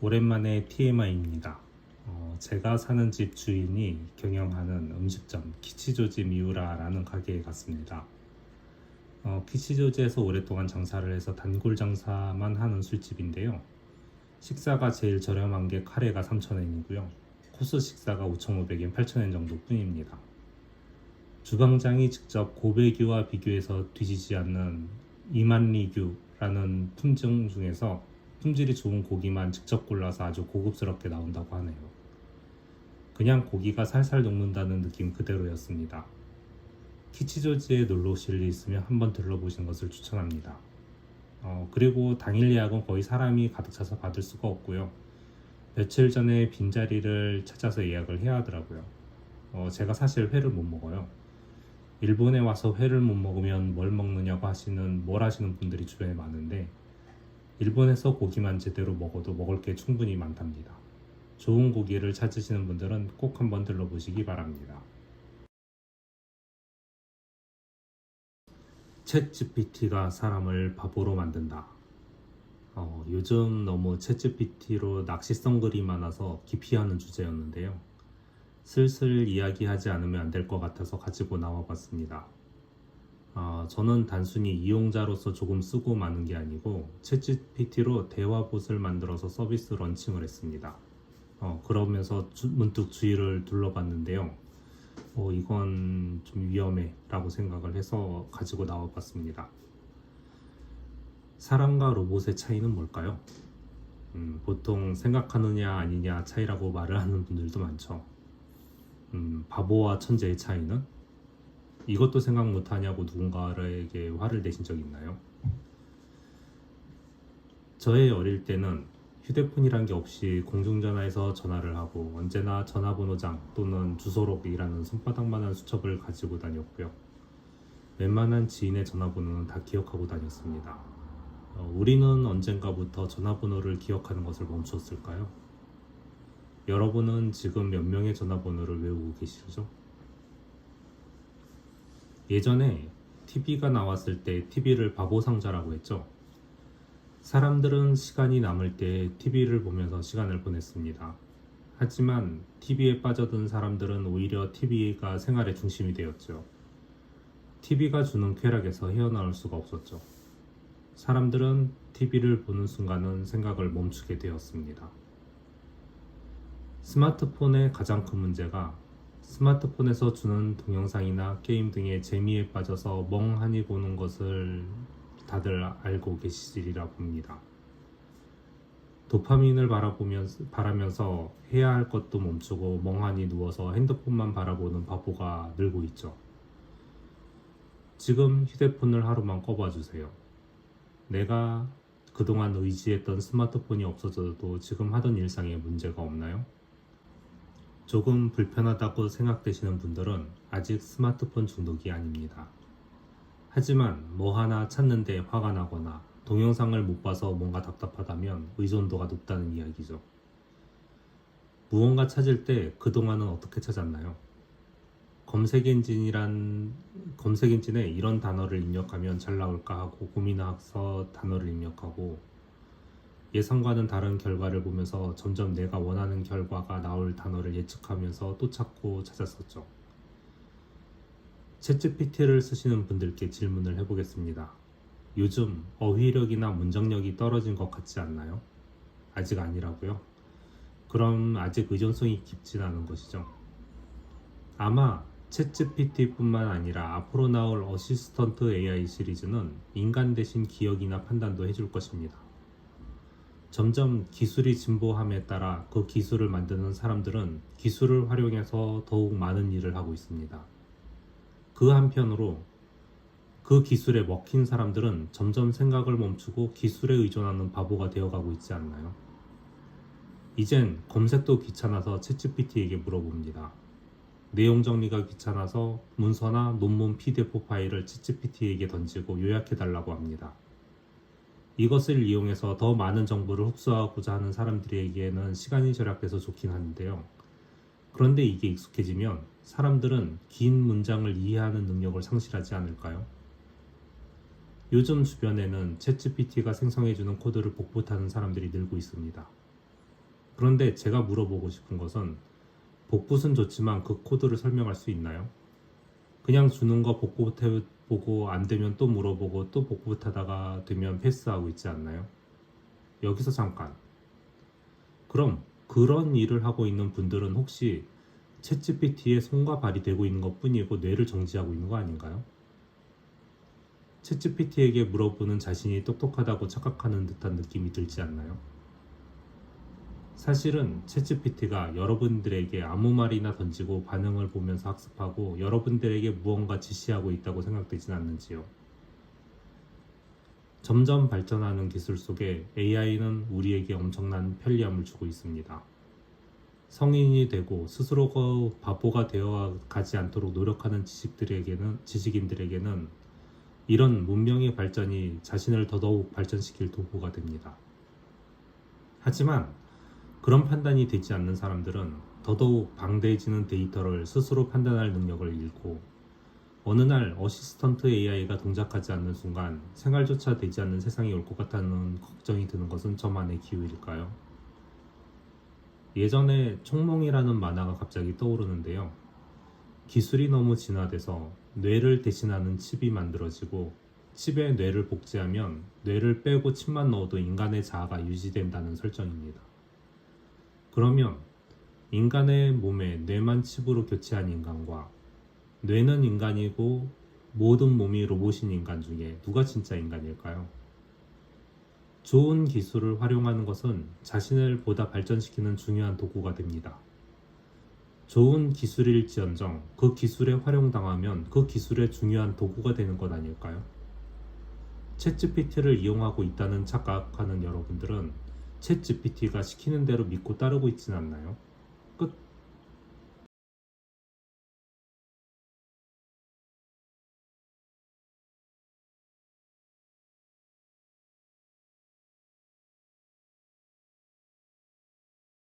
오랜만에 TMI입니다. 제가 사는 집 주인이 경영하는 음식점 키치조지 미우라라는 가게에 갔습니다. 키치조지에서 오랫동안 장사를 해서 단골 장사만 하는 술집인데요. 식사가 제일 저렴한 게 카레가 3,000엔이고요. 코스 식사가 5,500엔, 8,000엔 정도 뿐입니다. 주방장이 직접 고배규와 비교해서 뒤지지 않는 이만리규라는 품종 중에서 품질이 좋은 고기만 직접 골라서 아주 고급스럽게 나온다고 하네요. 그냥 고기가 살살 녹는다는 느낌 그대로였습니다. 키치조지에 놀러 오실 일 있으면 한번 들러보시는 것을 추천합니다. 그리고 당일 예약은 거의 사람이 가득 차서 받을 수가 없고요. 며칠 전에 빈자리를 찾아서 예약을 해야 하더라고요. 제가 사실 회를 못 먹어요. 일본에 와서 회를 못 먹으면 뭘 먹느냐고 뭘 하시는 분들이 주변에 많은데, 일본에서 고기만 제대로 먹어도 먹을 게 충분히 많답니다. 좋은 고기를 찾으시는 분들은 꼭 한번 들러보시기 바랍니다. 챗GPT가 사람을 바보로 만든다. 요즘 너무 챗GPT로 낚시성 글이 많아서 기피하는 주제였는데요. 슬슬 이야기하지 않으면 안 될 것 같아서 가지고 나와봤습니다. 저는 단순히 이용자로서 조금 쓰고 마는 게 아니고 챗GPT로 대화봇을 만들어서 서비스 런칭을 했습니다. 그러면서 문득 주위를 둘러봤는데요. 이건 좀 위험해 라고 생각을 해서 가지고 나와봤습니다. 사람과 로봇의 차이는 뭘까요? 보통 생각하느냐 아니냐 차이라고 말을 하는 분들도 많죠. 바보와 천재의 차이는? 이것도 생각 못하냐고 누군가에게 화를 내신 적 있나요? 저의 어릴 때는 휴대폰이란 게 없이 공중전화에서 전화를 하고 언제나 전화번호장 또는 주소록이라는 손바닥만한 수첩을 가지고 다녔고요. 웬만한 지인의 전화번호는 다 기억하고 다녔습니다. 우리는 언젠가부터 전화번호를 기억하는 것을 멈췄을까요? 여러분은 지금 몇 명의 전화번호를 외우고 계시죠? 예전에 TV가 나왔을 때 TV를 바보상자라고 했죠. 사람들은 시간이 남을 때 TV를 보면서 시간을 보냈습니다. 하지만 TV에 빠져든 사람들은 오히려 TV가 생활의 중심이 되었죠. TV가 주는 쾌락에서 헤어나올 수가 없었죠. 사람들은 TV를 보는 순간은 생각을 멈추게 되었습니다. 스마트폰의 가장 큰 문제가 스마트폰에서 주는 동영상이나 게임 등의 재미에 빠져서 멍하니 보는 것을 다들 알고 계시리라 봅니다. 도파민을 바라면서 해야 할 것도 멈추고 멍하니 누워서 핸드폰만 바라보는 바보가 늘고 있죠. 지금 휴대폰을 하루만 꺼봐 주세요. 내가 그동안 의지했던 스마트폰이 없어져도 지금 하던 일상에 문제가 없나요? 조금 불편하다고 생각되시는 분들은 아직 스마트폰 중독이 아닙니다. 하지만 뭐 하나 찾는데 화가 나거나 동영상을 못 봐서 뭔가 답답하다면 의존도가 높다는 이야기죠. 무언가 찾을 때 그동안은 어떻게 찾았나요? 검색 엔진에 이런 단어를 입력하면 잘 나올까 하고 고민해서 단어를 입력하고 예상과는 다른 결과를 보면서 점점 내가 원하는 결과가 나올 단어를 예측하면서 또 찾았었죠. 챗GPT를 쓰시는 분들께 질문을 해보겠습니다. 요즘 어휘력이나 문장력이 떨어진 것 같지 않나요? 아직 아니라고요? 그럼 아직 의존성이 깊진 않은 것이죠. 아마 챗GPT뿐만 아니라 앞으로 나올 어시스턴트 AI 시리즈는 인간 대신 기억이나 판단도 해줄 것입니다. 점점 기술이 진보함에 따라 그 기술을 만드는 사람들은 기술을 활용해서 더욱 많은 일을 하고 있습니다. 그 한편으로 그 기술에 먹힌 사람들은 점점 생각을 멈추고 기술에 의존하는 바보가 되어가고 있지 않나요? 이젠 검색도 귀찮아서 챗GPT에게 물어봅니다. 내용 정리가 귀찮아서 문서나 논문 PDF 파일을 챗GPT에게 던지고 요약해달라고 합니다. 이것을 이용해서 더 많은 정보를 흡수하고자 하는 사람들에게는 시간이 절약돼서 좋긴 한데요. 그런데 이게 익숙해지면 사람들은 긴 문장을 이해하는 능력을 상실하지 않을까요? 요즘 주변에는 챗GPT가 생성해주는 코드를 복붙하는 사람들이 늘고 있습니다. 그런데 제가 물어보고 싶은 것은 복붙은 좋지만 그 코드를 설명할 수 있나요? 그냥 주는 거 복붙 해보고 안 되면 또 물어보고 또 복붙하다가 되면 패스하고 있지 않나요? 여기서 잠깐. 그럼 그런 일을 하고 있는 분들은 혹시 챗GPT에 손과 발이 되고 있는 것 뿐이고 뇌를 정지하고 있는 거 아닌가요? 챗GPT에게 물어보는 자신이 똑똑하다고 착각하는 듯한 느낌이 들지 않나요? 사실은 챗GPT가 여러분들에게 아무 말이나 던지고 반응을 보면서 학습하고 여러분들에게 무언가 지시하고 있다고 생각되진 않는지요? 점점 발전하는 기술 속에 AI는 우리에게 엄청난 편리함을 주고 있습니다. 성인이 되고 스스로가 바보가 되어 가지 않도록 노력하는 지식인들에게는 이런 문명의 발전이 자신을 더더욱 발전시킬 도구가 됩니다. 하지만 그런 판단이 되지 않는 사람들은 더더욱 방대해지는 데이터를 스스로 판단할 능력을 잃고 어느 날 어시스턴트 AI가 동작하지 않는 순간 생활조차 되지 않는 세상이 올 것 같다는 걱정이 드는 것은 저만의 기우일까요? 예전에 총몽이라는 만화가 갑자기 떠오르는데요. 기술이 너무 진화돼서 뇌를 대신하는 칩이 만들어지고 칩에 뇌를 복제하면 뇌를 빼고 칩만 넣어도 인간의 자아가 유지된다는 설정입니다. 그러면 인간의 몸에 뇌만 칩으로 교체한 인간과 뇌는 인간이고 모든 몸이 로봇인 인간 중에 누가 진짜 인간일까요? 좋은 기술을 활용하는 것은 자신을 보다 발전시키는 중요한 도구가 됩니다. 좋은 기술일지언정 그 기술에 활용당하면 그 기술의 중요한 도구가 되는 것 아닐까요? 챗GPT를 이용하고 있다는 착각하는 여러분들은 챗GPT가 시키는 대로 믿고 따르고 있진 않나요?